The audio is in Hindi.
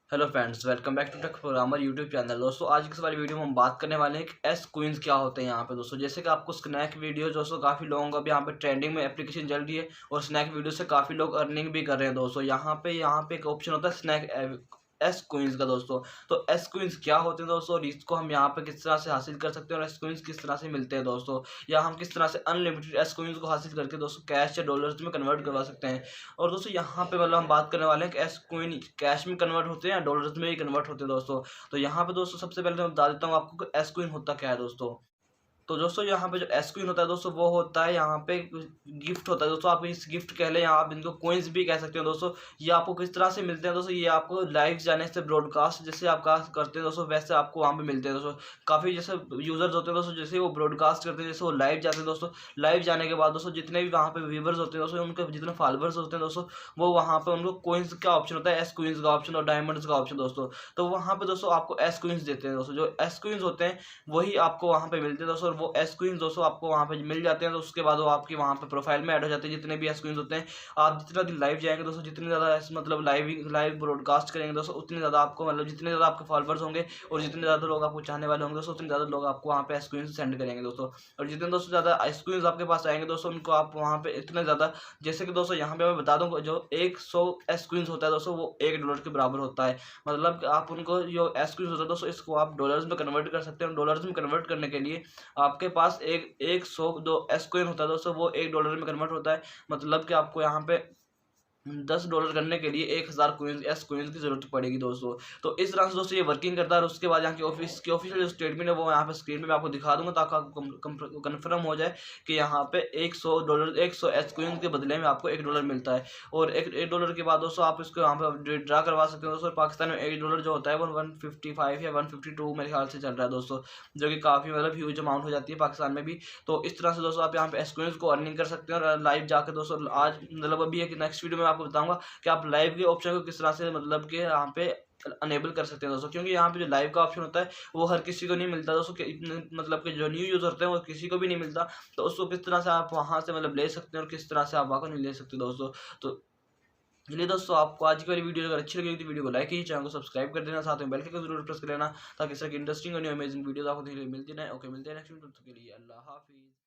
Hello friends, welcome back to tech programmer YouTube channel. दोस्तों आज की इस वाली वीडियो में हम बात करने वाले हैं कि एस क्वींस क्या होते हैं यहाँ पे। दोस्तों जैसे कि आपको स्नैक वीडियो दोस्तों काफ़ी लोगों का भी यहाँ पे ट्रेंडिंग में एप्लीकेशन चल रही है और स्नैक वीडियो से काफ़ी लोग अर्निंग भी कर रहे हैं। दोस्तों यहाँ पे एक ऑप्शन होता है स्नैक एस क्वींस का। दोस्तों तो एस क्वींस क्या होते हैं दोस्तों, और इसको हम यहाँ पे किस तरह से हासिल कर सकते हैं और एस क्वींस किस तरह से मिलते हैं दोस्तों, या हम किस तरह से अनलिमिटेड एस क्वींस को हासिल करके दोस्तों कैश या डॉलर्स में कन्वर्ट करवा सकते हैं। और दोस्तों यहाँ पे मतलब हम बात करने वाले हैं कि एस क्वीन कैश में कन्वर्ट होते हैं या डॉलर्स में ही कन्वर्ट होते हैं दोस्तों। तो यहाँ पे दोस्तों सबसे पहले मैं बता देता हूँ आपको कि एस क्वीन होता क्या है दोस्तों। तो दोस्तों यहाँ पे जो एस क्वीन होता है दोस्तों, वो होता है यहाँ पे गिफ्ट होता है दोस्तों। आप इस गिफ्ट कह लें या आप इनको कोइंस भी कह सकते हो दोस्तों। ये आपको किस तरह से मिलते हैं दोस्तों, ये आपको लाइव जाने से ब्रॉडकास्ट जैसे आप कास्ट करते हैं दोस्तों, वैसे आपको वहाँ पे मिलते हैं दोस्तों। काफ़ी जैसे यूजर्स होते हैं दोस्तों, जैसे वो ब्रॉडकास्ट करते हैं, जैसे वो लाइव जाते हैं दोस्तों। लाइव जाने के बाद दोस्तों जितने भी वहाँ पे व्यूवर्स होते हैं दोस्तों, उनके जितने फॉलोअर्स होते हैं दोस्तों, वो वहाँ पे उनको कोइंस का ऑप्शन होता है, एस क्वींस का ऑप्शन और डायमंड्स का ऑप्शन दोस्तों। तो वहाँ पे दोस्तों आपको एस क्वींस देते हैं दोस्तों। जो एस क्वींस होते हैं वही आपको वहाँ पे मिलते हैं दोस्तों, और वो एस क्वींस दोस्तों आपको वहाँ पे मिल जाते हैं। तो उसके बाद वो आपकी वहाँ पे प्रोफाइल में ऐड हो जाते हैं जितने भी एस क्वींस होते हैं। आप जितना दिन लाइव जाएंगे दोस्तों, जितने ज़्यादा मतलब लाइव ब्रॉडकास्ट करेंगे दोस्तों, उतने ज़्यादा आपको मतलब जितने ज़्यादा आपके फॉलोअर्स होंगे और जितने ज़्यादा लोग आपको चाहने वाले होंगे दोस्तों, उतने ज़्यादा लोग आपको वहाँ पे एस क्वींस सेंड करेंगे दोस्तों। और जितने दोस्तों ज़्यादा एस क्वींस आपके पास आएंगे दोस्तों, उनको आप वहाँ पे इतने ज़्यादा, जैसे कि दोस्तों यहाँ पे मैं बता दूँ, जो 100 एस क्वींस होता है दोस्तों, वो $1 के बराबर होता है। मतलब कि आप उनको जो एस क्वींस होता है दोस्तों, इसको आप डॉलर्स में कन्वर्ट कर सकते हैं। डॉलर्स में कन्वर्ट करने के लिए आपके पास एक 100 जो एस कॉइन होता है दोस्तों, वो $1 में कन्वर्ट होता है। मतलब कि आपको यहाँ पे $10 करने के लिए 1000 कोइंस एस कोइंस की जरूरत पड़ेगी दोस्तों। तो इस तरह से दोस्तों ये वर्किंग करता है। और उसके बाद यहाँ की ऑफिशियल जो स्टेटमेंट है वो यहाँ पे स्क्रीन पे मैं आपको दिखा दूंगा, ताकि आपको कंफर्म हो जाए कि यहाँ पे $100 एस कोइंस के बदले में आपको $1 मिलता है। और $1 के बाद दोस्तों आप इसको यहाँ पे ड्रा करवा सकते हो दोस्तों। पाकिस्तान में $1 जो होता है वो 155 या 152 मेरे ख्याल से चल रहा है दोस्तों, जो कि काफ़ी मतलब ह्यूज अमाउंट हो जाती है पाकिस्तान में भी। तो इस तरह से दोस्तों आप यहाँ पे एस कोइंस को अर्निंग कर सकते हैं। और लाइव जाकर दोस्तों आज मतलब अभी एक नेक्स्ट वीडियो में आपको बताऊंगा कि आप लाइव के ऑप्शन को किस तरह से मतलब कि यहाँ पे अनेबल कर सकते हैं दोस्तों। क्योंकि यहाँ पे जो लाइव का ऑप्शन होता है वो हर किसी को नहीं मिलता दोस्तों, कि इतने मतलब कि जो न्यू यूजर होते हैं वो किसी को भी नहीं मिलता। तो उसको किस तरह से आप वहाँ से मतलब ले सकते हैं और किस तरह से आप वहाँ को नहीं ले सकते दोस्तों। तो चलिए दोस्तों, आपको आज की वाली वीडियो अगर अच्छी लगी तो वीडियो को लाइक कीजिए, चैनल को सब्सक्राइब कर देना, साथ में बेल के आइकन जरूर प्रेस कर लेना, ताकि इस तरह की इंटरेस्टिंग और न्यू अमेजिंग वीडियोस आपको देखने को मिलती रहे। ओके, मिलते हैं नेक्स्ट वीडियो, तब तक के लिए अल्लाह हाफिज़।